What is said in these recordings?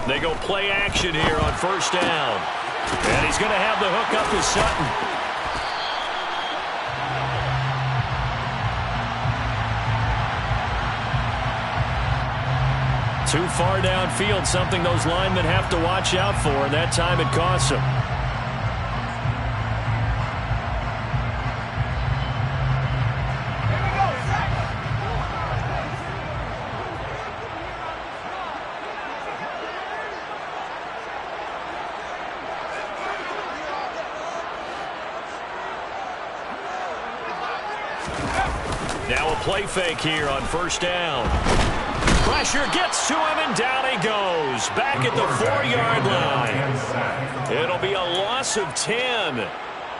They go play action here on first down. And he's going to have the hook up to Sutton. Too far downfield, something those linemen have to watch out for, and that time it costs them. Now a play fake here on first down. Pressure gets to him, and down he goes. Back at the 4-yard line. It'll be a loss of 10.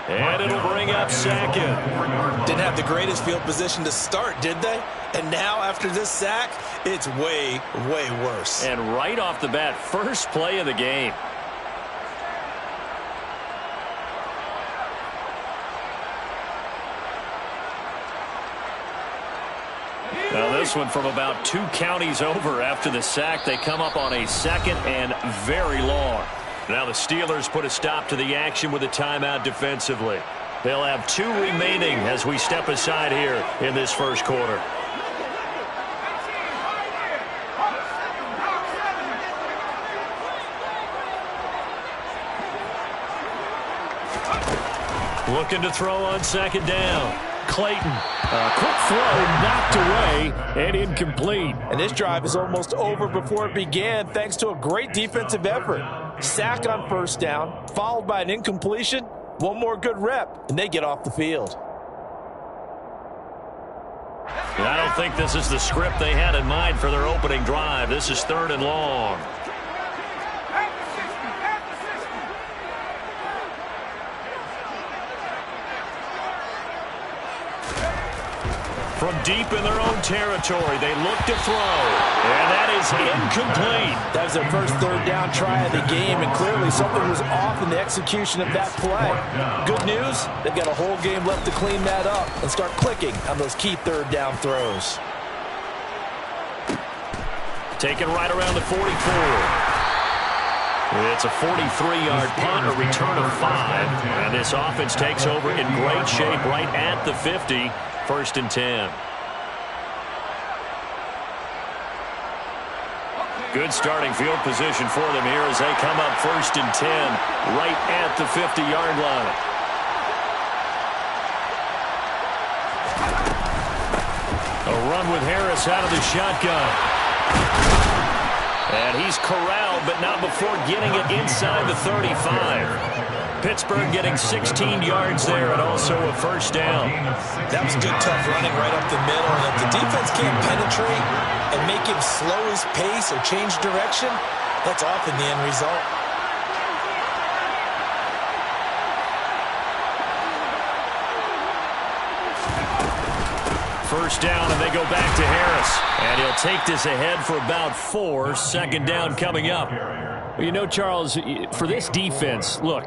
And it'll bring up second. Didn't have the greatest field position to start, did they? And now, after this sack, it's way, way worse. And right off the bat, first play of the game. Now this one from about 2 counties over after the sack. They come up on a second and very long. Now the Steelers put a stop to the action with a timeout defensively. They'll have 2 remaining as we step aside here in this first quarter. Looking to throw on second down. Clayton, a quick throw, knocked away, and incomplete. And this drive is almost over before it began, thanks to a great defensive effort. Sack on first down, followed by an incompletion. One more good rep, and they get off the field. I don't think this is the script they had in mind for their opening drive. This is 3rd and long. From deep in their own territory, they look to throw, and that is incomplete. That was their first 3rd down try of the game, and clearly something was off in the execution of that play. Good news, they've got a whole game left to clean that up and start clicking on those key 3rd down throws. Taken right around the 44. It's a 43-yard punt, a return of 5, and this offense takes over in great shape right at the 50. 1st and 10. Good starting field position for them here as they come up 1st and 10 right at the 50-yard line. A run with Harris out of the shotgun. And he's corralled, but not before getting it inside the 35. Pittsburgh getting 16 yards there and also a first down. That was good, tough running right up the middle. And if the defense can't penetrate and make him slow his pace or change direction, that's often the end result. First down, and they go back to Harris. And he'll take this ahead for about 4. 2nd down coming up. You know, Charles, for this defense, look,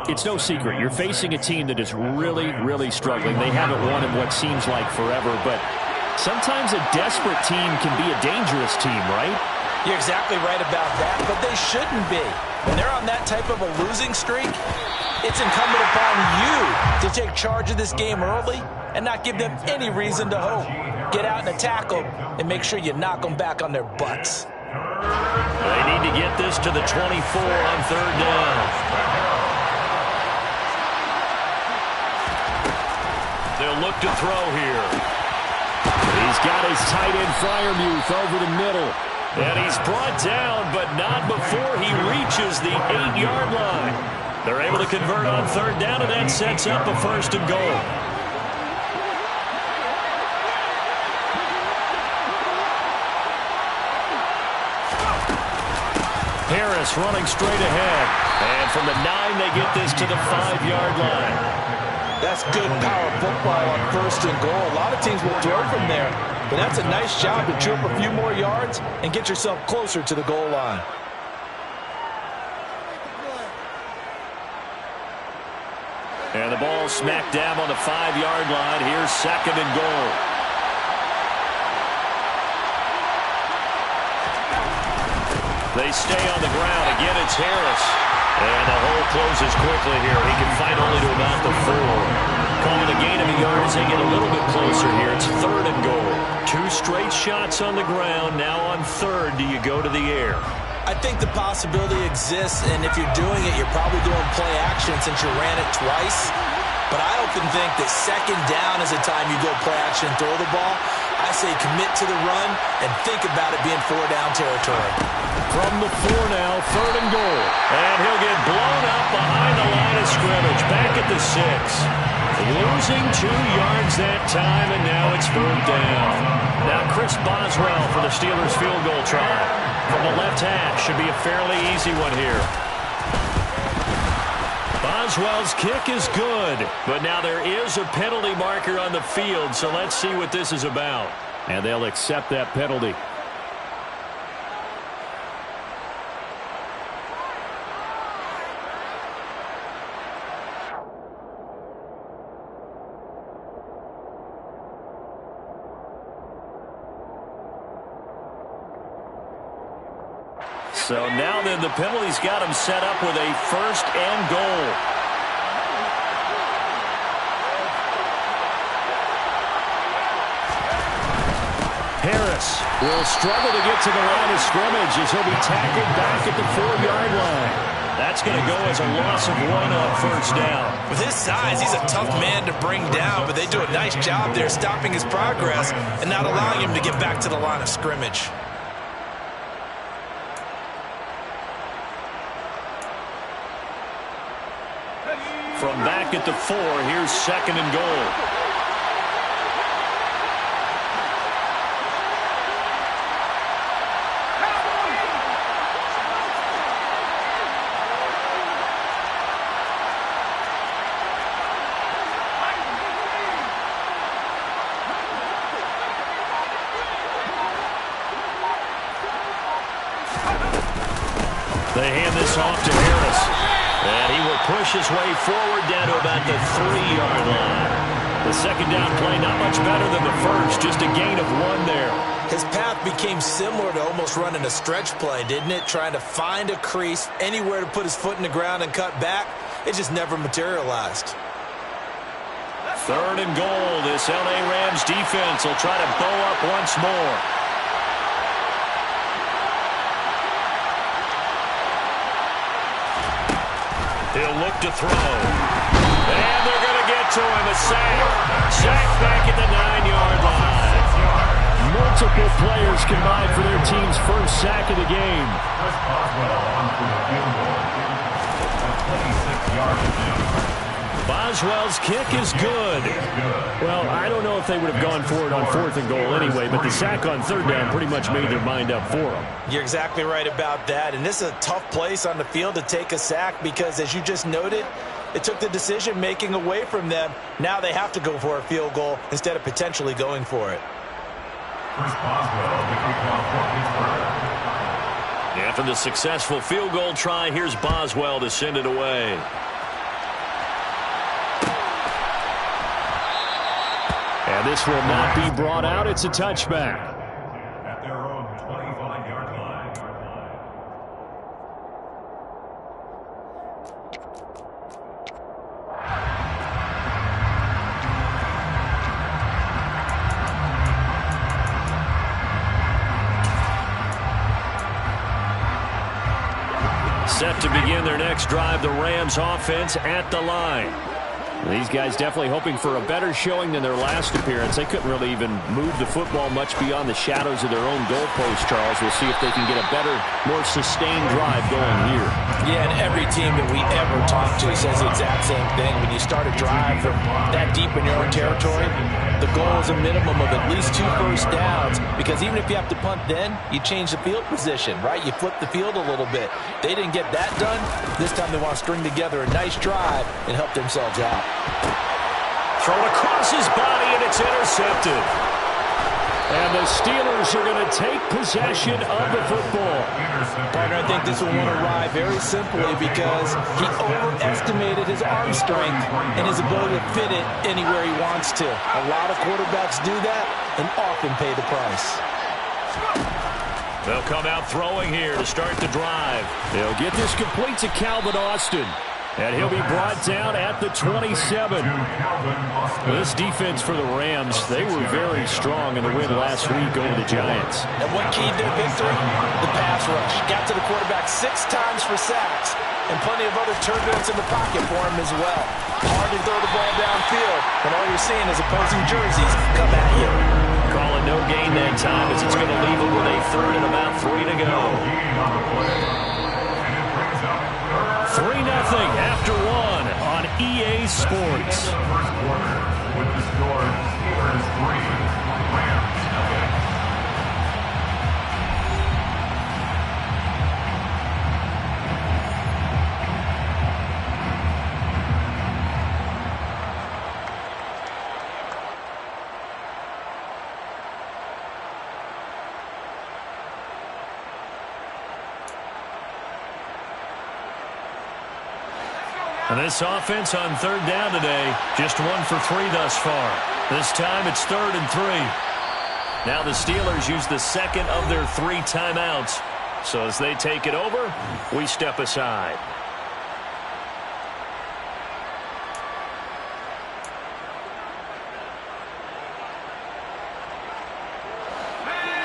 it's no secret. You're facing a team that is really, really struggling. They haven't won in what seems like forever, but sometimes a desperate team can be a dangerous team, right? You're exactly right about that, but they shouldn't be. When they're on that type of a losing streak, it's incumbent upon you to take charge of this game early and not give them any reason to hope. Get out and attack them and make sure you knock them back on their butts. They need to get this to the 24 on 3rd down. They'll look to throw here. He's got his tight end Freiermuth over the middle. And he's brought down, but not before he reaches the 8-yard line. They're able to convert on 3rd down, and that sets up a 1st and goal. Harris running straight ahead. And from the 9, they get this to the 5-yard line. That's good power football on 1st and goal. A lot of teams will throw from there. But that's a nice job to chew up a few more yards and get yourself closer to the goal line. And the ball smack dab on the 5-yard line. Here's 2nd and goal. They stay on the ground. Again, it's Harris. And the hole closes quickly here. He can fight only to about the 4. Calling a gain of a yard as they get a little bit closer here. It's 3rd and goal. 2 straight shots on the ground. Now on 3rd, do you go to the air? I think the possibility exists, and if you're doing it, you're probably doing play action since you ran it twice. But I often think that 2nd down is the time you go play action and throw the ball. I say commit to the run and think about it being 4-down territory. From the 4 now, 3rd and goal. And he'll get blown up behind the line of scrimmage. Back at the 6. Losing 2 yards that time, and now it's 3rd down. Now Chris Boswell for the Steelers field goal try. From the left hash, should be a fairly easy one here. Boswell's kick is good, but now there is a penalty marker on the field, so let's see what this is about. And they'll accept that penalty. So now then the penalty's got him set up with a 1st and goal. Harris will struggle to get to the line of scrimmage as he'll be tackled back at the 4-yard line. That's going to go as a loss of 1 on 1st down. With his size, he's a tough man to bring down, but they do a nice job there stopping his progress and not allowing him to get back to the line of scrimmage. From back at the 4, here's 2nd and goal. They hand this off to Harris. And he will push his way forward down to about the 3-yard line. The 2nd down play not much better than the 1st, just a gain of 1 there. His path became similar to almost running a stretch play, didn't it? Trying to find a crease, anywhere to put his foot in the ground and cut back. It just never materialized. 3rd and goal. This LA Rams defense will try to bow up once more. He'll look to throw. And they're going to get to him. A sack. Sack back at the 9-yard line. Multiple players combined for their team's 1st sack of the game. Boswell's kick is good. Well, I don't know if they would have gone for it on 4th and goal anyway, but the sack on 3rd down pretty much made their mind up for them. You're exactly right about that, and this is a tough place on the field to take a sack because, as you just noted, it took the decision-making away from them. Now they have to go for a field goal instead of potentially going for it. After the successful field goal try, here's Boswell to send it away. And this will not be brought out. It's a touchback. At their own 25-yard line. Set to begin their next drive, the Rams offense at the line. These guys definitely hoping for a better showing than their last appearance. They couldn't really even move the football much beyond the shadows of their own goalpost, Charles. We'll see if they can get a better, more sustained drive going here. Yeah, and every team that we ever talk to says the exact same thing. When you start a drive from that deep in your own territory, the goal is a minimum of at least 2 first downs, because even if you have to punt then, you change the field position, right? You flip the field a little bit. They didn't get that done. This time they want to string together a nice drive and help themselves out. Thrown across his body, and it's intercepted. And the Steelers are going to take possession of the football. Partner, I think this will want to ride very simply because he overestimated his arm strength and his ability to fit it anywhere he wants to. A lot of quarterbacks do that and often pay the price. They'll come out throwing here to start the drive. They'll get this complete to Calvin Austin. And he'll be brought down at the 27. This defense for the Rams, they were very strong in the win last week over the Giants. And what keyed their victory? The pass rush. Got to the quarterback 6 times for sacks. And plenty of other turbulence in the pocket for him as well. Hard to throw the ball downfield when all you're seeing is opposing jerseys come at you. Call it no gain that time as it's going to leave it with a third and about 3 to go. 3-0 after 1 on EA Sports. With the score, Steelers 3, Rams nothing. And this offense on third down today, just 1 for 3 thus far. This time it's 3rd and 3. Now the Steelers use the second of their 3 timeouts. So as they take it over, we step aside.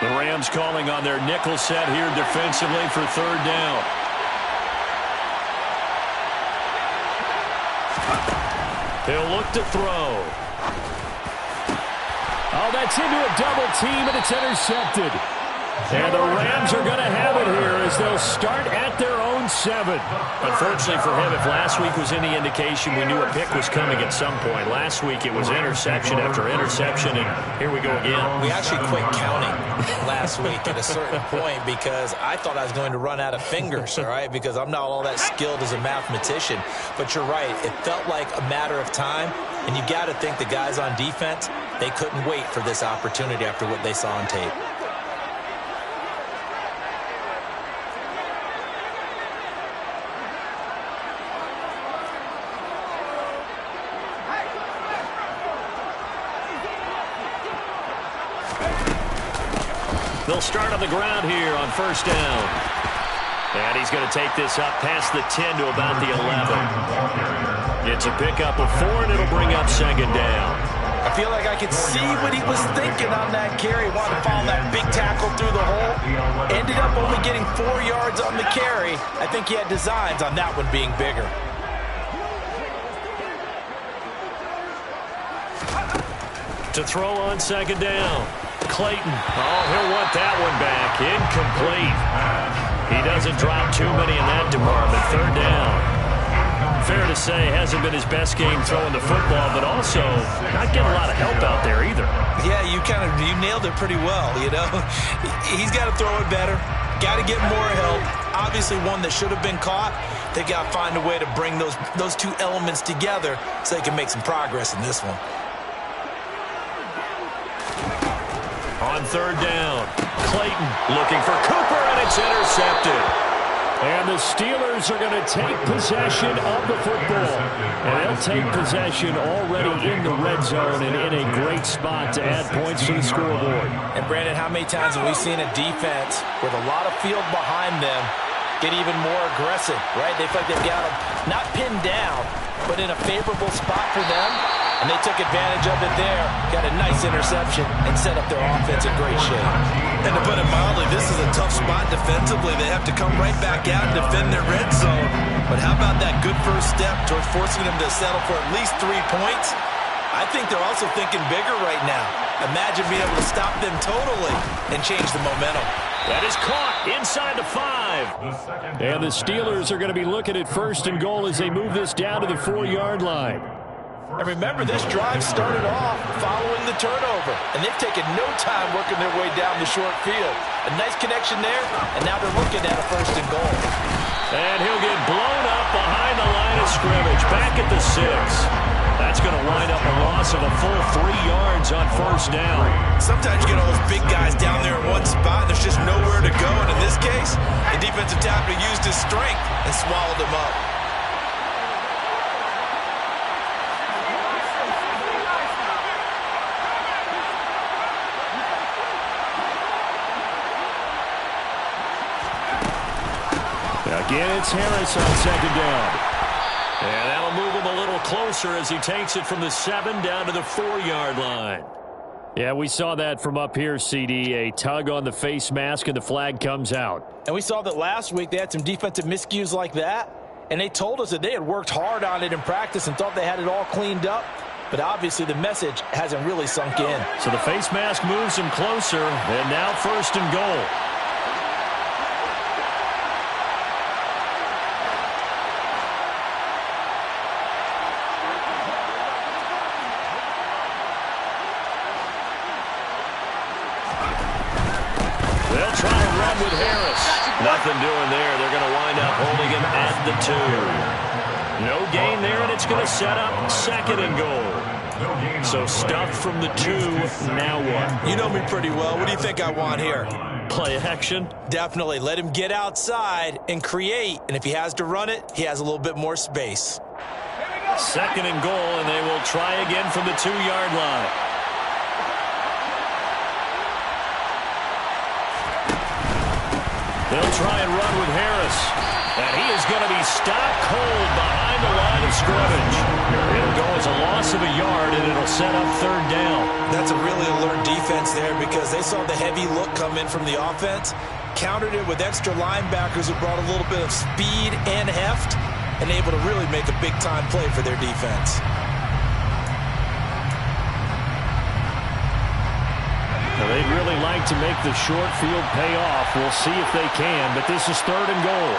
The Rams calling on their nickel set here defensively for 3rd down. He'll look to throw. Oh, that's into a double team, and it's intercepted. And the Rams are going to have it here as they'll start at their own 7. Unfortunately for him, if last week was any indication, we knew a pick was coming at some point. Last week it was interception after interception, and here we go again. We actually quit counting last week at a certain point because I thought I was going to run out of fingers, all right, because I'm not all that skilled as a mathematician. But you're right. It felt like a matter of time, and you got to think the guys on defense, they couldn't wait for this opportunity after what they saw on tape. They'll start on the ground here on 1st down. And he's going to take this up past the 10 to about the 11. It's a pickup of 4, and it'll bring up 2nd down. I feel like I could see what he was thinking on that carry. Wanted to follow that big tackle through the hole. Ended up only getting 4 yards on the carry. I think he had designs on that one being bigger. To throw on 2nd down. Clayton. Oh, he'll want that one back. Incomplete. He doesn't drop too many in that department. 3rd down. Fair to say, hasn't been his best game throwing the football, but also not getting a lot of help out there either. Yeah, you nailed it pretty well, you know. He's got to throw it better. Got to get more help. Obviously one that should have been caught. They got to find a way to bring those 2 elements together so they can make some progress in this one. On 3rd down, Clayton looking for Cooper, and it's intercepted. And the Steelers are going to take possession of the football. And they'll take possession already in the red zone and in a great spot to add points to the scoreboard. And, Brandon, how many times have we seen a defense with a lot of field behind them get even more aggressive, right? They feel like they've got them not pinned down, but in a favorable spot for them. And they took advantage of it there, got a nice interception, and set up their offense in great shape. And to put it mildly, this is a tough spot defensively. They have to come right back out and defend their red zone. But how about that good first step towards forcing them to settle for at least 3 points? I think they're also thinking bigger right now. Imagine being able to stop them totally and change the momentum. That is caught inside the 5. And the Steelers are going to be looking at 1st and goal as they move this down to the 4-yard line. And remember, this drive started off following the turnover, and they've taken no time working their way down the short field. A nice connection there, and now they're looking at a 1st and goal. And he'll get blown up behind the line of scrimmage, back at the 6. That's going to wind up a loss of a full 3 yards on 1st down. Sometimes you get all those big guys down there in one spot, and there's just nowhere to go. And in this case, the defensive tackle used his strength and swallowed him up. Again, it's Harris on second down. And that'll move him a little closer as he takes it from the 7 down to the 4-yard line. Yeah, we saw that from up here, CD. A tug on the face mask, and the flag comes out. And we saw that last week they had some defensive miscues like that. And they told us that they had worked hard on it in practice and thought they had it all cleaned up. But obviously the message hasn't really sunk in. So the face mask moves him closer, and now 1st and goal. They'll try to run with Harris. Nothing doing there. They're going to wind up holding him at the 2. No gain there, and it's going to set up 2nd and goal. So stuffed from the 2. Now what? You know me pretty well. What do you think I want here? Play action? Definitely. Let him get outside and create. And if he has to run it, he has a little bit more space. 2nd and goal, and they will try again from the 2-yard line. They'll try and run with Harris. And he is going to be stopped cold behind the line of scrimmage. It'll go as a loss of a yard, and it'll set up 3rd down. That's a really alert defense there because they saw the heavy look come in from the offense, countered it with extra linebackers who brought a little bit of speed and heft, and able to really make a big-time play for their defense. Now, they'd really like to make the short field pay off. We'll see if they can, but this is 3rd and goal.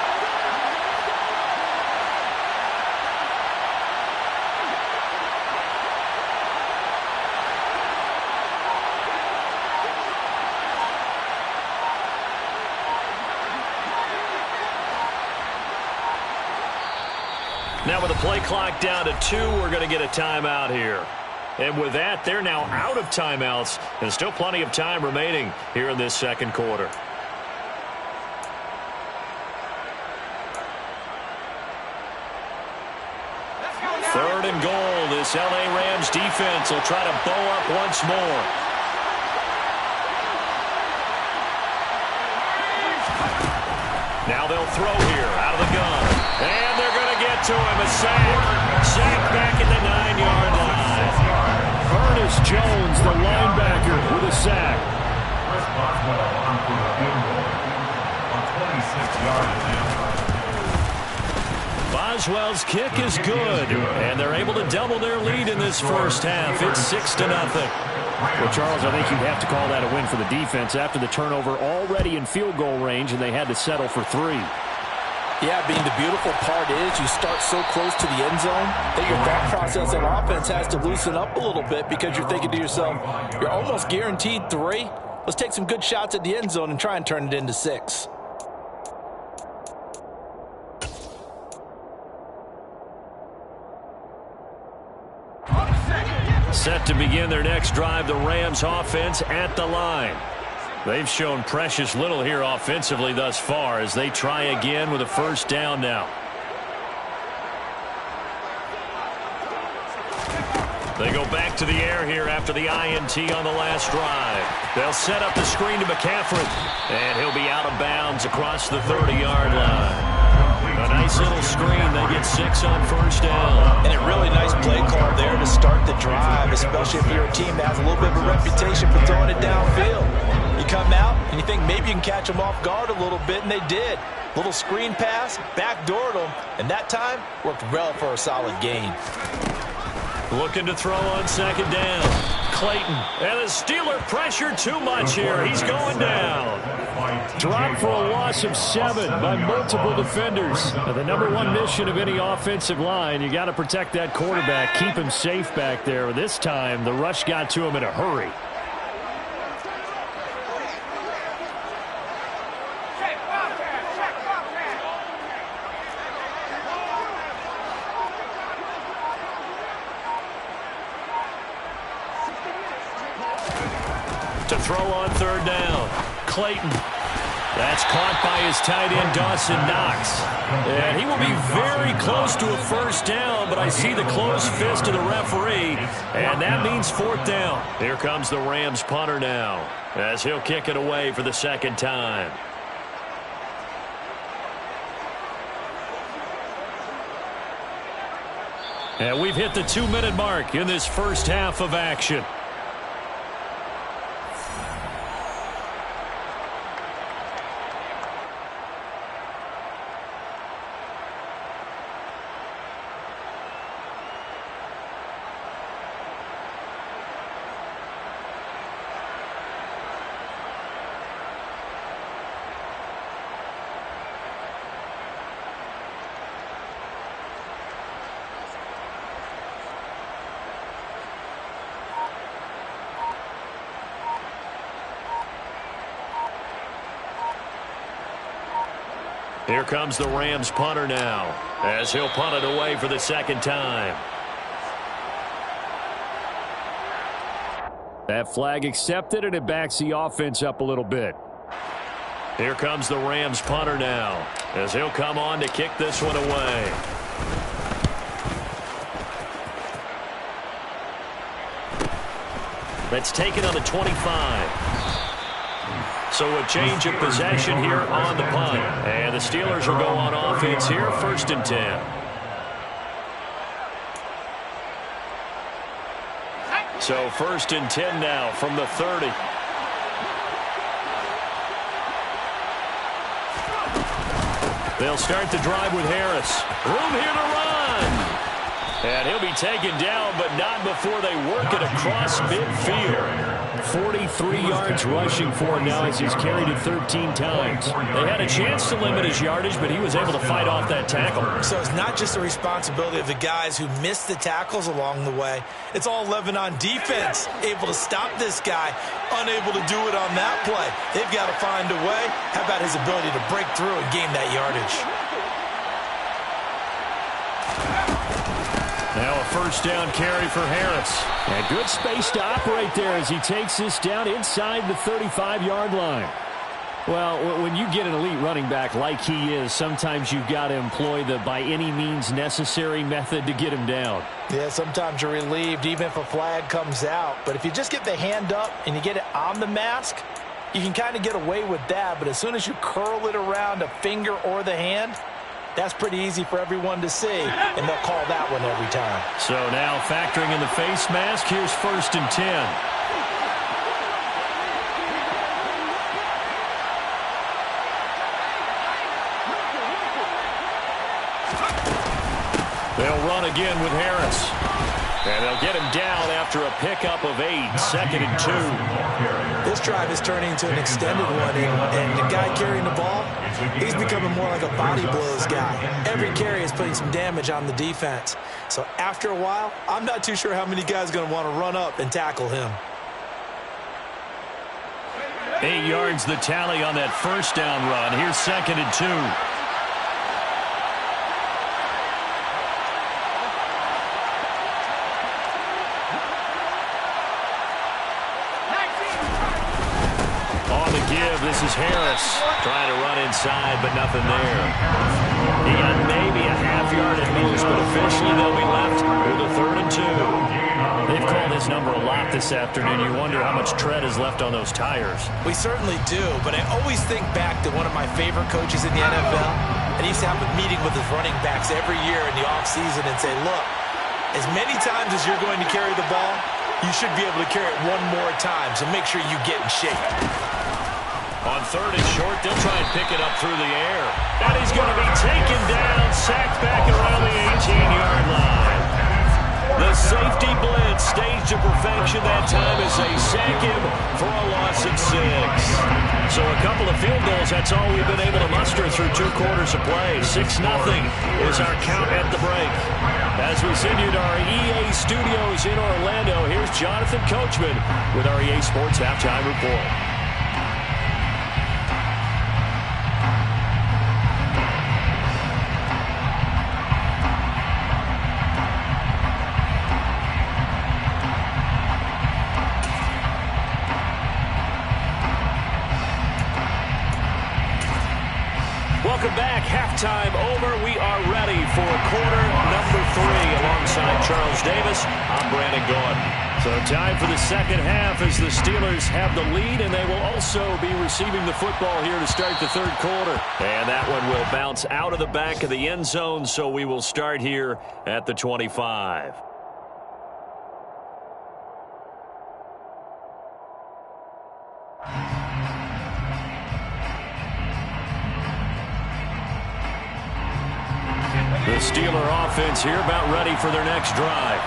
Now with the play clock down to 2, we're going to get a timeout here. And with that, they're now out of timeouts. And still plenty of time remaining here in this 2nd quarter. 3rd and goal. This L.A. Rams defense will try to bow up once more. Now they'll throw here out of the gun. And they're going to get to him. A sack. Sack back at the 9-yard line. Ernest Jones, the linebacker, with a sack. Boswell's kick is good, and they're able to double their lead in this first half. It's 6-0. Well, Charles, I think you'd have to call that a win for the defense after the turnover already in field goal range, and they had to settle for 3. Yeah, being the beautiful part is you start so close to the end zone that your thought process on offense has to loosen up a little bit because you're thinking to yourself, you're almost guaranteed 3. Let's take some good shots at the end zone and try and turn it into 6. Set to begin their next drive, the Rams offense at the line. They've shown precious little here offensively thus far as they try again with a 1st down now. They go back to the air here after the INT on the last drive. They'll set up the screen to McCaffrey, and he'll be out of bounds across the 30-yard line. A nice little screen. They get 6 on 1st down. And a really nice play call there to start the drive, especially if you're a team that has a little bit of a reputation for throwing it downfield. You come out and you think maybe you can catch them off guard a little bit, and they did. Little screen pass, backdoored them, and that time worked well for a solid gain. Looking to throw on 2nd down. Clayton. And the Steeler pressure too much here. He's going down. Dropped for a loss of 7 by multiple defenders. Now, the #1 mission of any offensive line, you got to protect that quarterback, keep him safe back there. This time, the rush got to him in a hurry. To throw on 3rd down. Clayton. That's caught by his tight end, Dawson Knox. And he will be very close to a 1st down, but I see the closed fist of the referee, and that means 4th down. Here comes the Rams punter now, as he'll kick it away for the 2nd time. And we've hit the 2-minute mark in this first half of action. Here comes the Rams punter now, as he'll punt it away for the second time. That flag accepted, and it backs the offense up a little bit. Here comes the Rams punter now, as he'll come on to kick this one away. That's taken on the 25. So a change of possession here on the punt. And the Steelers will go on offense here, 1st and 10. So 1st and 10 now from the 30. They'll start the drive with Harris. Room here to run. And he'll be taken down, but not before they work it across midfield. 43 yards rushing for him now as he's carried it 13 times. They had a chance to limit his yardage, but he was able to fight off that tackle. So it's not just the responsibility of the guys who missed the tackles along the way. It's all 11 on defense, able to stop this guy, unable to do it on that play. They've got to find a way. How about his ability to break through and gain that yardage? Now a 1st down carry for Harris. And good space to operate there as he takes this down inside the 35-yard line. Well, when you get an elite running back like he is, sometimes you've got to employ the by any means necessary method to get him down. Yeah, sometimes you're relieved even if a flag comes out. But if you just get the hand up and you get it on the mask, you can kind of get away with that. But as soon as you curl it around a finger or the hand, that's pretty easy for everyone to see, and they'll call that one every time. So now factoring in the face mask, here's 1st and 10. They'll run again with Harris. And they'll get him down after a pickup of 8, 2nd and 2. This drive is turning into an extended one, and the guy carrying the ball, he's becoming more like a body blows guy. Every carry is putting some damage on the defense. So after a while, I'm not too sure how many guys are going to want to run up and tackle him. 8 yards the tally on that 1st down run. Here's 2nd and 2. This is Harris trying to run inside, but nothing there. He got maybe a half-yard at most, but officially they'll be left with a 3rd and 2. They've called his number a lot this afternoon. You wonder how much tread is left on those tires. We certainly do, but I always think back to one of my favorite coaches in the NFL, and he used to have a meeting with his running backs every year in the offseason and say, look, as many times as you're going to carry the ball, you should be able to carry it one more time, so make sure you get in shape. On 3rd and short, they'll try and pick it up through the air. And he's going to be taken down, sacked back around the 18-yard line. The safety blitz staged to perfection that time as they sack him for a loss of 6. So a couple of field goals, that's all we've been able to muster through 2 quarters of play. 6-0 is our count at the break. As we send you to our EA studios in Orlando, here's Jonathan Coachman with our EA Sports Halftime Report. Welcome back. Halftime over. We are ready for quarter number 3 alongside Charles Davis. I'm Brandon Gordon. So time for the second half as the Steelers have the lead, and they will also be receiving the football here to start the third quarter. And that one will bounce out of the back of the end zone, so we will start here at the 25. The Steeler offense here about ready for their next drive.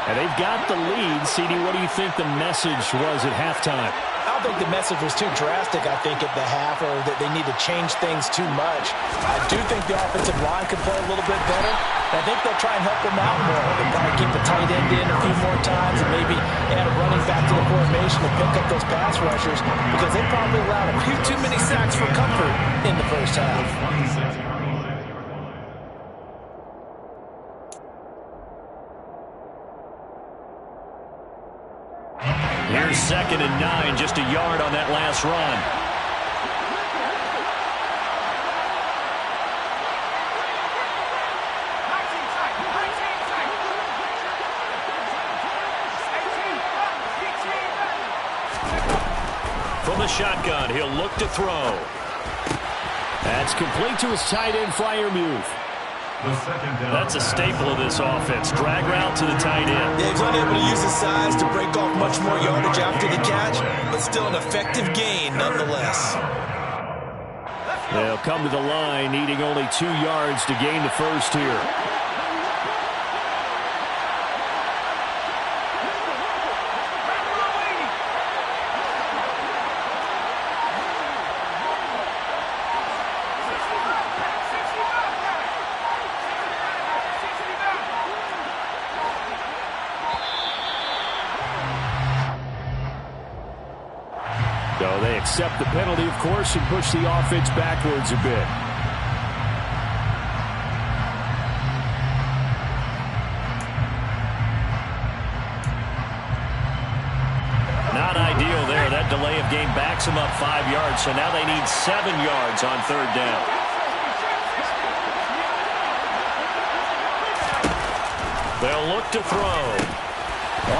And they've got the lead. CD, what do you think the message was at halftime? I don't think the message was too drastic, I think, at the half, or that they need to change things too much. I do think the offensive line could play a little bit better. I think they'll try and help them out more. They'll probably keep the tight end in a few more times and maybe add a running back to the formation to pick up those pass rushers, because they probably allowed a few too many sacks for comfort in the first half. Here's 2nd and 9, just a yard on that last run. From the shotgun, he'll look to throw. That's complete to his tight end flyer move. That's a staple of this offense. Drag route to the tight end. Yeah, he's unable to use his size to break off much more yardage after the catch, but still an effective gain nonetheless. They'll come to the line, needing only 2 yards to gain the first here. So they accept the penalty, of course, and push the offense backwards a bit. Not ideal there. That delay of game backs them up 5 yards, so now they need 7 yards on 3rd down. They'll look to throw.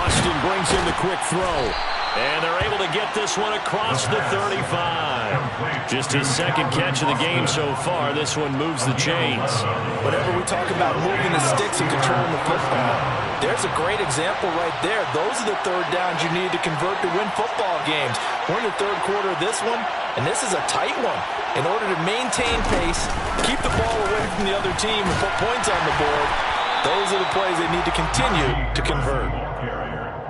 Austin brings in the quick throw. And they're able to get this one across the 35. Just his 2nd catch of the game so far. This one moves the chains. Whenever we talk about moving the sticks and controlling the football, there's a great example right there. Those are the 3rd downs you need to convert to win football games. We're in the 3rd quarter of this one, and this is a tight one. In order to maintain pace, keep the ball away from the other team, and put points on the board, those are the plays they need to continue to convert.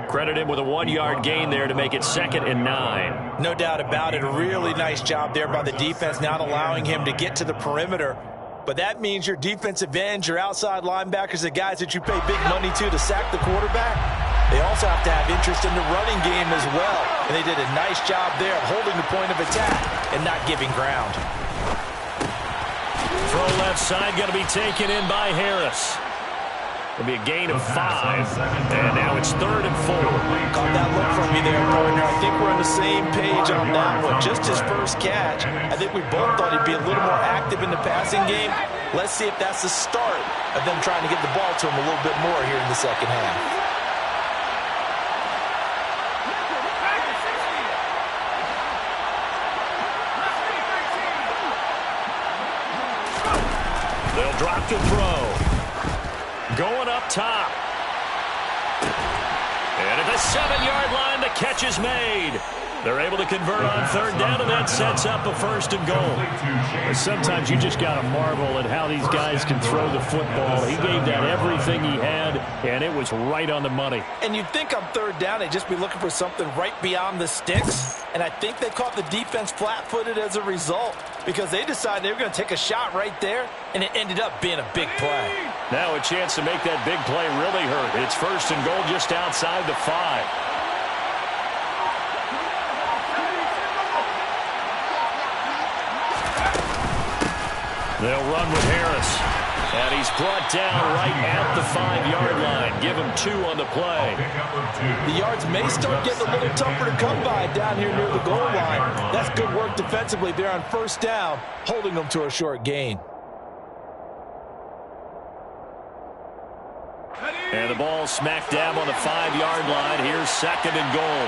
Credit him with a 1-yard gain there to make it 2nd and 9. No doubt about it. A really nice job there by the defense, not allowing him to get to the perimeter. But that means your defensive ends, your outside linebackers, the guys that you pay big money to sack the quarterback, they also have to have interest in the running game as well. And they did a nice job there of holding the point of attack and not giving ground. Throw left side, going to be taken in by Harris. It'll be a gain of 5, and now it's 3rd and 4. Caught that look from you there, partner. I think we're on the same page on that one. Just his first catch. I think we both thought he'd be a little more active in the passing game. Let's see if that's the start of them trying to get the ball to him a little bit more here in the second half. They'll drop the throw. Going up top. And at the 7-yard line, the catch is made. They're able to convert on 3rd down, and that sets up a 1st and goal. Sometimes you just got to marvel at how these guys can throw the football. He gave that everything he had, and it was right on the money. And you'd think on 3rd down, they'd just be looking for something right beyond the sticks. And I think they caught the defense flat-footed as a result, because they decided they were going to take a shot right there, and it ended up being a big play. Now a chance to make that big play really hurt. It's 1st and goal just outside the 5. They'll run with Harris. And he's brought down right at the 5-yard line. Give him 2 on the play. The yards may start getting a little tougher to come by down here near the goal line. That's good work defensively there on 1st down, holding them to a short gain. And the ball smack dab on the 5-yard line. Here's 2nd and goal.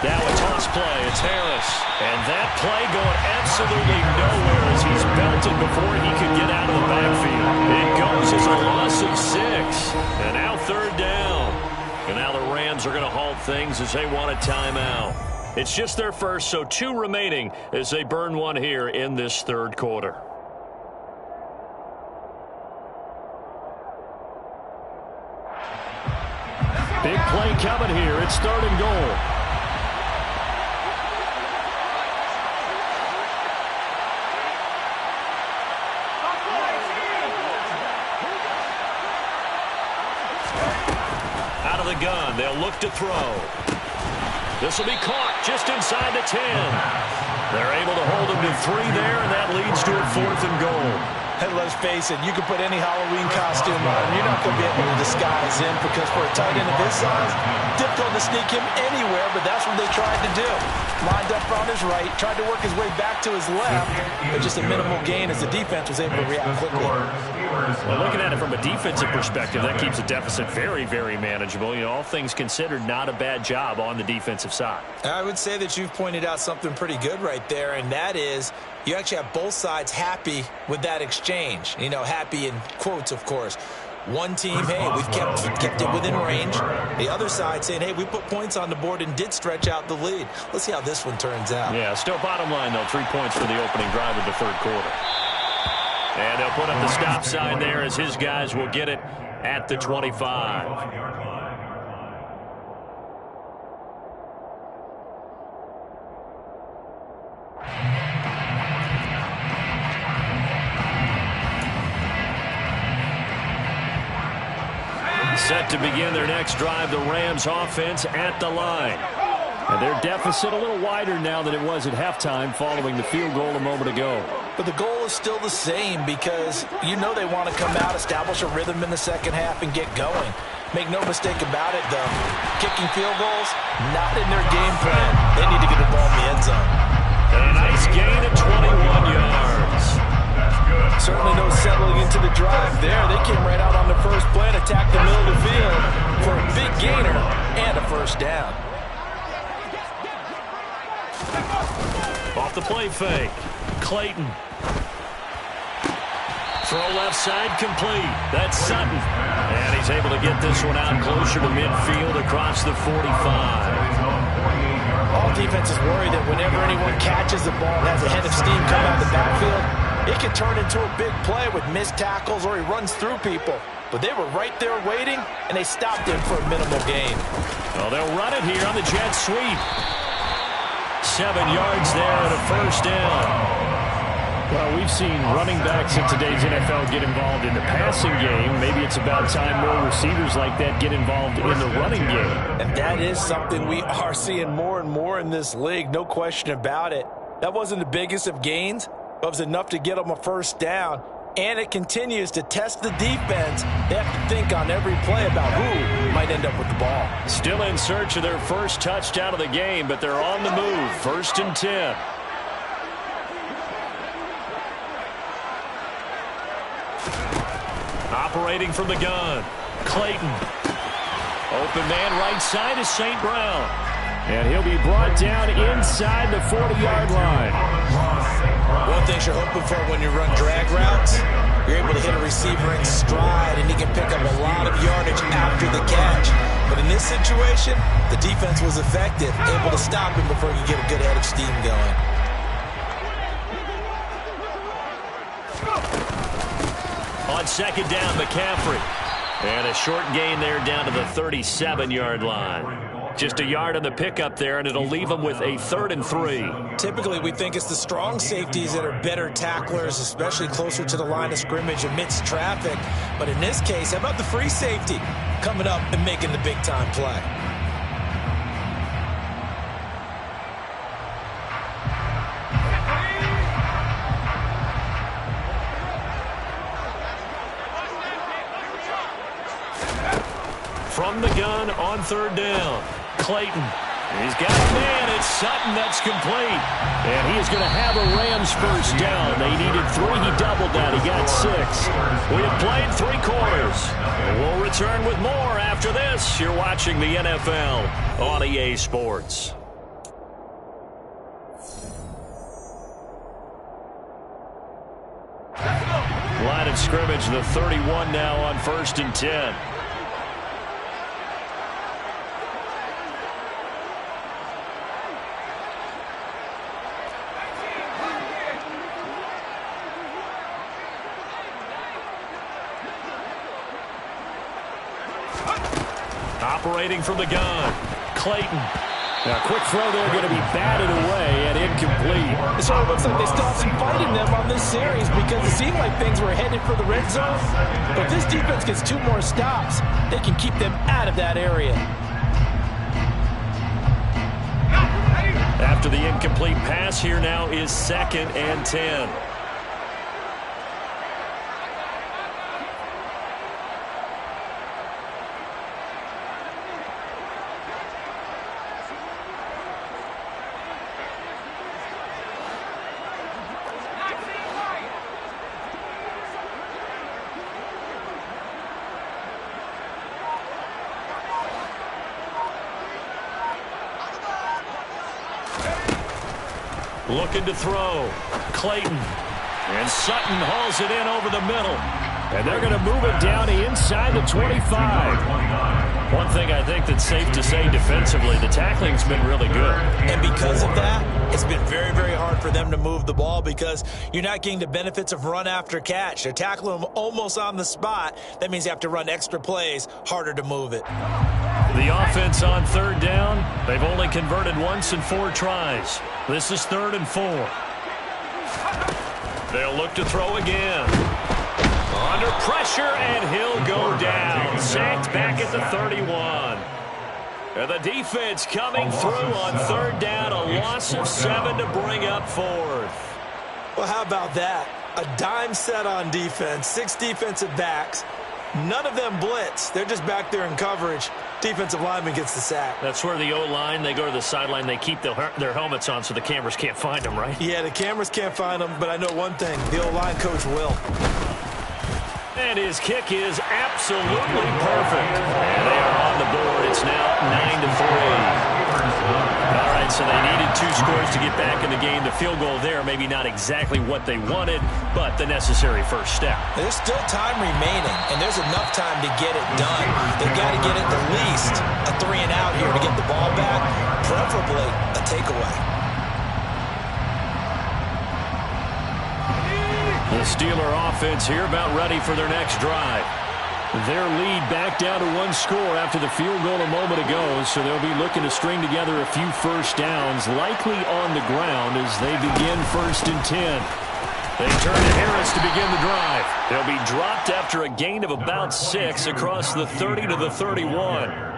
Now a toss play. It's Harris. And that play going absolutely nowhere as he's belted before he could get out of the backfield. It goes as a loss of 6. And now 3rd down. And now the Rams are going to halt things as they want a timeout. It's just their first, so 2 remaining as they burn one here in this 3rd quarter. Big play coming here. It's 3rd and goal. Out of the gun, they'll look to throw. This will be caught just inside the 10. They're able to hold him to 3 there, and that leads to a 4th and goal. Hey, let's face it, you can put any Halloween costume on. You're not going to be able to disguise him because for a tight end of his size, difficult to sneak him anywhere, but that's what they tried to do. Lined up on his right, tried to work his way back to his left, but just a minimal gain as the defense was able to react quickly. Well, looking at it from a defensive perspective, that keeps the deficit very, very manageable. You know, all things considered, not a bad job on the defensive side. I would say that you've pointed out something pretty good right there, and that is you actually have both sides happy with that exchange. You know, happy in quotes, of course. One team, hey, we've kept it within range. The other side saying, hey, we put points on the board and did stretch out the lead. Let's see how this one turns out. Yeah, still bottom line, though, 3 points for the opening drive of the 3rd quarter. And they'll put up the stop sign there as his guys will get it at the 25. Set to begin their next drive, the Rams offense at the line. And their deficit a little wider now than it was at halftime following the field goal a moment ago. But the goal is still the same because you know they want to come out, establish a rhythm in the second half, and get going. Make no mistake about it, though. Kicking field goals, not in their game plan. They need to get the ball in the end zone. And a nice gain of 21 yards. Certainly no settling into the drive there. They came right out on the first play and attacked the middle of the field for a big gainer and a 1st down. Off the play fake. Clayton. Throw left side complete. That's Sutton. And he's able to get this one out closer to midfield across the 45. All defenses worry that whenever anyone catches the ball and has a head of steam come out of the backfield, it can turn into a big play with missed tackles or he runs through people. But they were right there waiting, and they stopped him for a minimal gain. Well, they'll run it here on the jet sweep. 7 yards there and a 1st down. Well, we've seen running backs in today's NFL get involved in the passing game. Maybe it's about time more receivers like that get involved in the running game. And that is something we are seeing more and more in this league, no question about it. That wasn't the biggest of gains, but it was enough to get them a 1st down. And it continues to test the defense. They have to think on every play about who might end up with the ball. Still in search of their first touchdown of the game, but they're on the move. 1st and 10. Operating from the gun. Clayton. Open man right side is St. Brown. And he'll be brought down inside the 40-yard line. One thing you're hoping for when you run drag routes, you're able to hit a receiver in stride, and he can pick up a lot of yardage after the catch. But in this situation, the defense was effective, able to stop him before he could get a good head of steam going. On 2nd down, McCaffrey. And a short gain there down to the 37-yard line. Just a yard on the pickup there, and it'll leave them with a 3rd and 3. Typically, we think it's the strong safeties that are better tacklers, especially closer to the line of scrimmage amidst traffic. But in this case, how about the free safety coming up and making the big-time play? From the gun on third down. Clayton. He's got a man. It's Sutton that's complete. And he is going to have a Rams first down. They needed 3. He doubled that. He got 6. We have played 3 quarters. We'll return with more after this. You're watching the NFL on EA Sports. Line of scrimmage, the 31 now on 1st and 10. Operating from the gun, Clayton. Now, quick throw there, going to be batted away and incomplete. So it looks like they still have some fight in them on this series because it seemed like things were headed for the red zone. But this defense gets 2 more stops. They can keep them out of that area. After the incomplete pass, here now is 2nd and 10. Looking to throw. Clayton. And Sutton hauls it in over the middle. And they're going to move it down to inside the 25. One thing I think that's safe to say defensively, the tackling's been really good. And because of that, it's been very, very hard for them to move the ball because you're not getting the benefits of run after catch. They're tackling them almost on the spot. That means you have to run extra plays, harder to move it. The offense on third down, they've only converted once in 4 tries. This is 3rd and 4. They'll look to throw again. Under pressure, and he'll go down. Sacked back at the 31. And the defense coming through on third down. A loss of 7 to bring up 4th. Well, how about that? A dime set on defense, 6 defensive backs. None of them blitz. They're just back there in coverage. Defensive lineman gets the sack. That's where the O-line, they go to the sideline, they keep their helmets on so the cameras can't find them, right? Yeah, the cameras can't find them, but I know one thing. The O-line coach will. And his kick is absolutely perfect. And they are on the board. It's now 9-3. All right, so they needed 2 scores to get back in the game. The field goal there, maybe not exactly what they wanted, but the necessary first step. There's still time remaining, and there's enough time to get it done. They've got to get at the least a 3-and-out here to get the ball back, preferably a takeaway. The Steeler offense here about ready for their next drive. Their lead back down to 1 score after the field goal a moment ago, so they'll be looking to string together a few first downs, likely on the ground as they begin 1st and 10. They turn to Harris to begin the drive. They'll be dropped after a gain of about 6 across the 30 to the 31.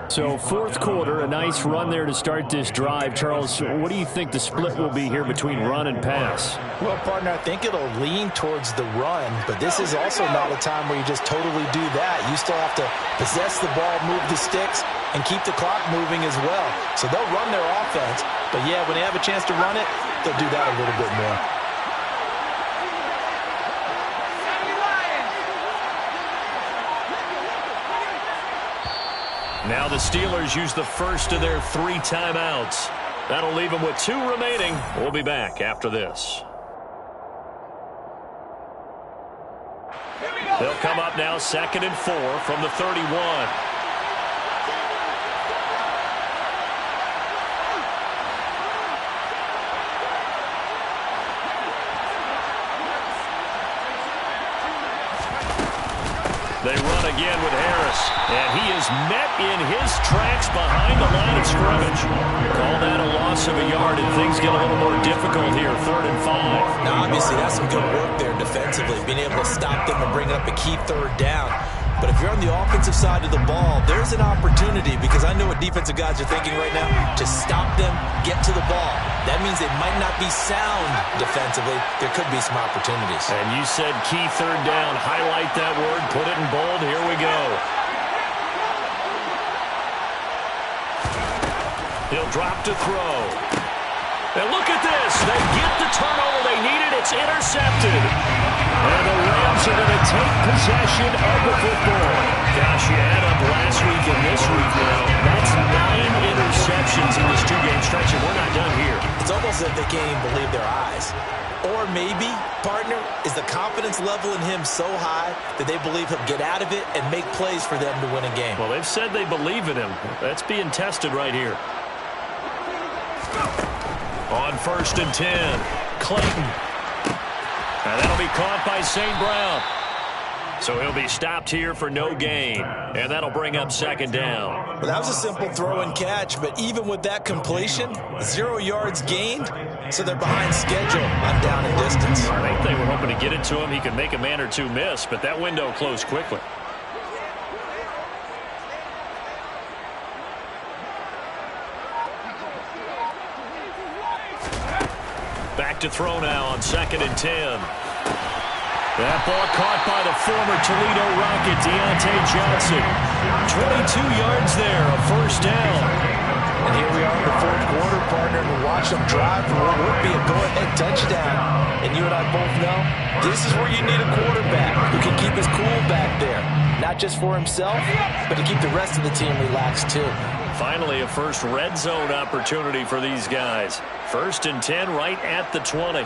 So 4th quarter, a nice run there to start this drive. Charles, what do you think the split will be here between run and pass? Well, partner, I think it'll lean towards the run, but this is also not a time where you just totally do that. You still have to possess the ball, move the sticks, and keep the clock moving as well. So they'll run their offense, but yeah, when they have a chance to run it, they'll do that a little bit more. Now the Steelers use the first of their 3 timeouts. That'll leave them with 2 remaining. We'll be back after this. They'll come up now 2nd and 4 from the 31. They run again with Harris, and he is met in his tracks behind the line of scrimmage. Call that a loss of a yard, and things get a little more difficult here, 3rd and 5. Now, obviously, that's some good work there defensively, being able to stop them and bring up a key 3rd down. But if you're on the offensive side of the ball, there's an opportunity, because I know what defensive guys are thinking right now, to stop them, get to the ball. That means it might not be sound defensively. There could be some opportunities. And you said key 3rd down. Highlight that word. Put it in bold. Here we go. He'll drop to throw. And look at this. They get the turnover they needed. It's intercepted. And the Rams are going to take possession of the football. Gosh, you add up last week and this week now. That's 9 interceptions in this 2-game stretch, and we're not done here. It's almost as if they can't even believe their eyes. Or maybe, partner, is the confidence level in him so high that they believe he'll get out of it and make plays for them to win a game. Well, they've said they believe in him. That's being tested right here. On 1st and 10, Clayton. And that'll be caught by St. Brown. So he'll be stopped here for no gain. And that'll bring up 2nd down. Well, that was a simple throw and catch, but even with that completion, 0 yards gained, so they're behind schedule on down and distance. I think they were hoping to get it to him. He could make a man or two miss, but that window closed quickly. Back to throw now on 2nd and 10. That ball caught by the former Toledo Rocket, Deontay Johnson. 22 yards there, a 1st down. And here we are in the 4th quarter, partner, and we watch them drive for what would be a go-ahead touchdown. And you and I both know this is where you need a quarterback who can keep his cool back there. Not just for himself, but to keep the rest of the team relaxed too. Finally, a first red zone opportunity for these guys. 1st and 10 right at the 20.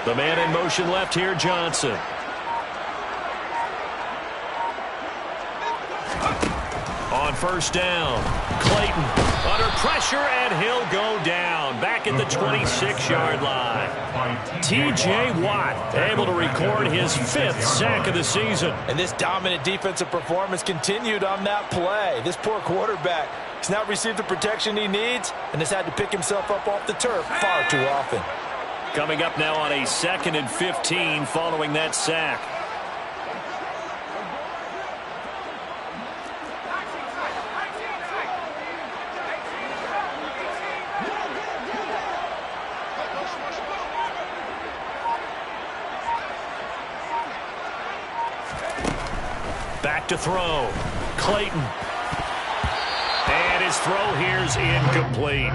The man in motion left here, Johnson. On 1st down, Clayton under pressure, and he'll go down back at the 26-yard line. T.J. Watt able to record his 5th sack of the season. And this dominant defensive performance continued on that play. This poor quarterback has not received the protection he needs and has had to pick himself up off the turf far too often. Coming up now on a 2nd and 15 following that sack. Back to throw. Clayton. And his throw here's incomplete.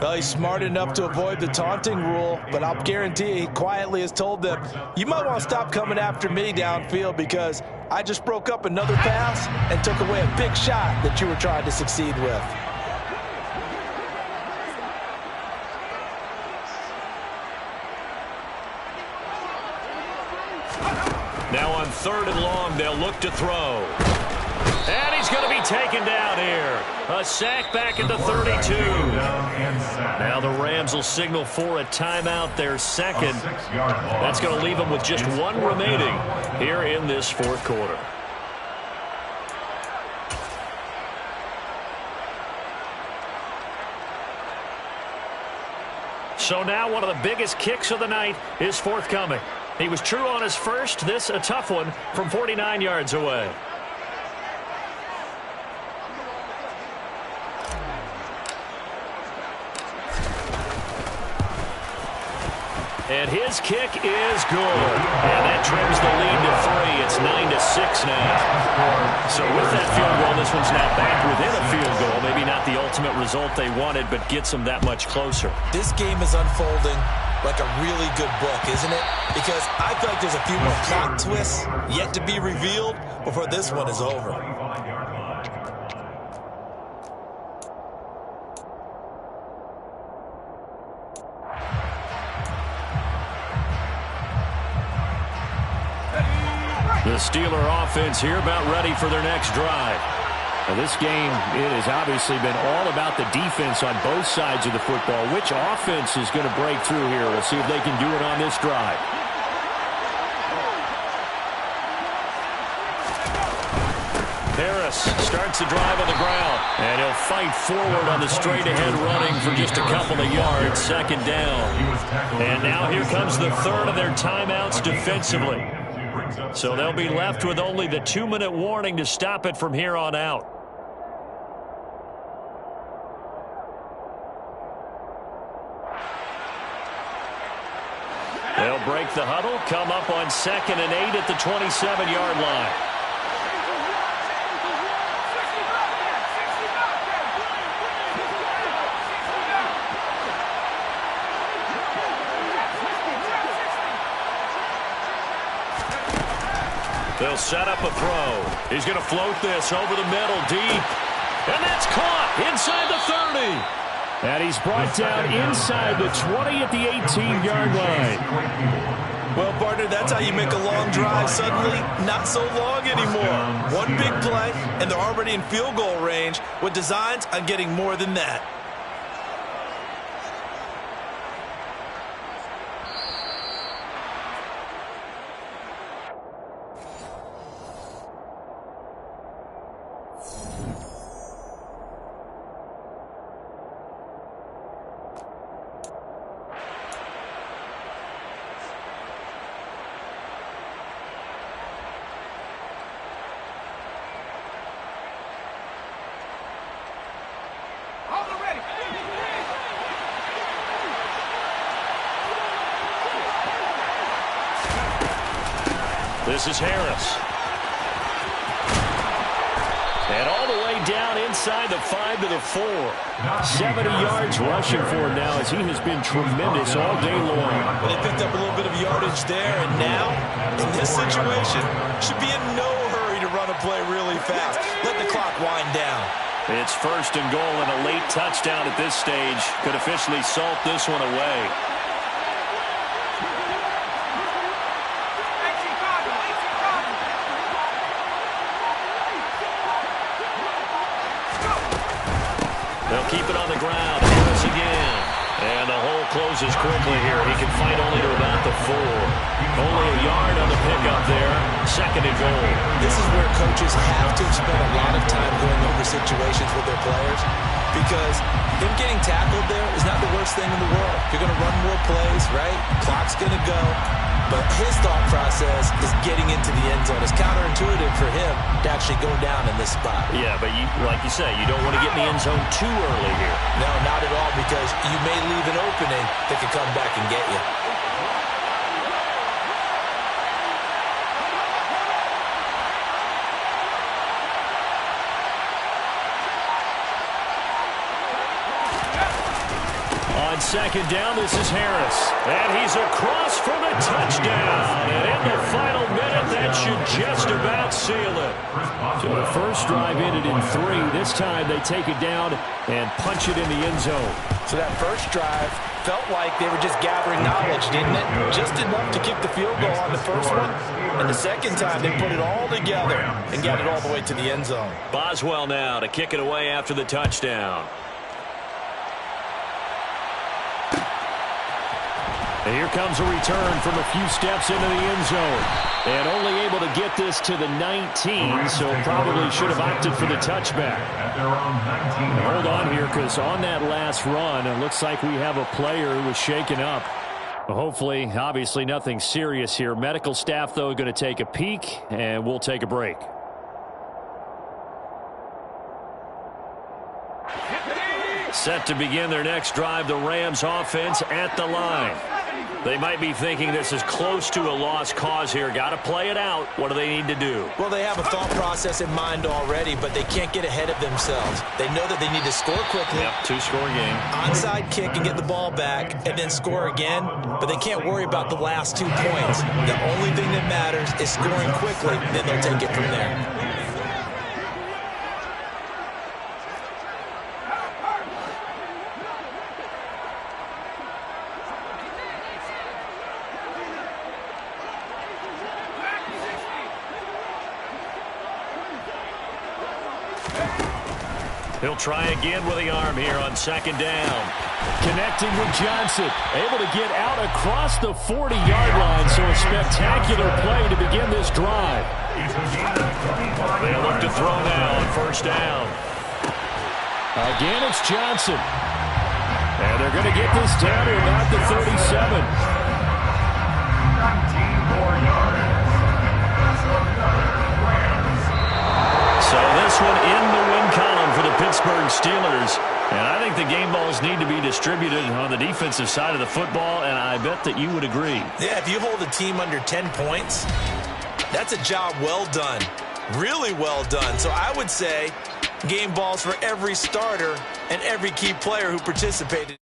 Well, he's smart enough to avoid the taunting rule, but I'll guarantee he quietly has told them, you might want to stop coming after me downfield because I just broke up another pass and took away a big shot that you were trying to succeed with. Now on 3rd and long, they'll look to throw. And he's going to be taken down here. A sack back at the 32. Now the Rams will signal for a timeout, their 2nd. That's going to leave them with just 1 remaining here in this 4th quarter. So now one of the biggest kicks of the night is forthcoming. He was true on his first. This a tough one from 49 yards away. And his kick is good. And that trims the lead to 3. It's 9-6 now. So with that field goal, this one's now back within a field goal. Maybe not the ultimate result they wanted, but gets them that much closer. This game is unfolding like a really good book, isn't it? Because I feel like there's a few more plot twists yet to be revealed before this one is over. The Steeler offense here about ready for their next drive. Now this game, it has obviously been all about the defense on both sides of the football. Which offense is going to break through here? We'll see if they can do it on this drive. Harris starts the drive on the ground. And he'll fight forward on the straight-ahead running for just a couple of yards. 2nd down. And now here comes the 3rd of their timeouts defensively. So they'll be left with only the 2-minute warning to stop it from here on out. They'll break the huddle, come up on 2nd and 8 at the 27-yard line. They'll set up a throw. He's going to float this over the middle, deep. And that's caught inside the 30. And he's brought down inside the 20 at the 18-yard line. Well, partner, that's how you make a long drive suddenly not so long anymore. One big play, and they're already in field goal range with designs on getting more than that. This is Harris. And all the way down inside the 5 to the 4. 70 yards rushing for him now as he has been tremendous all day long. Well, they picked up a little bit of yardage there, and now, in this situation, should be in no hurry to run a play really fast. Let the clock wind down. It's first and goal and a late touchdown at this stage. Could officially salt this one away. They'll keep it on the ground. Harris again. And the hole closes quickly here. He can fight only to about the 4. Only a yard on the pickup there. Second and goal. This is where coaches have to spend a lot of time going over situations with their players, because him getting tackled there is not the worst thing in the world. You're going to run more plays, right? Clock's going to go. But his thought process is getting into the end zone. It's counterintuitive for him to actually go down in this spot. Yeah, but like you say, you don't want to get in the end zone too early here. No, not at all, because you may leave an opening that could come back and get you. On second down, this is Harris. And he's across for the touchdown. And in the final minute, that should just about seal it. So the first drive ended in 3. This time they take it down and punch it in the end zone. So that first drive felt like they were just gathering knowledge, didn't it? Just enough to kick the field goal on the first one. And the second time, they put it all together and got it all the way to the end zone. Boswell now to kick it away after the touchdown. And here comes a return from a few steps into the end zone. And only able to get this to the 19, so probably should have opted for the touchback. Hold on here, because on that last run, it looks like we have a player who was shaken up. Hopefully, obviously nothing serious here. Medical staff, though, going to take a peek, and we'll take a break. Set to begin their next drive, the Rams offense at the line. They might be thinking this is close to a lost cause here. Got to play it out. What do they need to do? Well, they have a thought process in mind already, but they can't get ahead of themselves. They know that they need to score quickly. Yep, 2-score game. Onside kick and get the ball back and then score again, but they can't worry about the last 2 points. The only thing that matters is scoring quickly, then they'll take it from there. He'll try again with the arm here on second down. Connecting with Johnson. Able to get out across the 40-yard line. So a spectacular play to begin this drive. They'll look to throw now on first down. Again, it's Johnson. And they're going to get this down to about the 37. 19 more yards. So this one in the win column for the Pittsburgh Steelers. And I think the game balls need to be distributed on the defensive side of the football, and I bet that you would agree. Yeah, if you hold a team under 10 points, that's a job well done. Really well done. So I would say game balls for every starter and every key player who participated.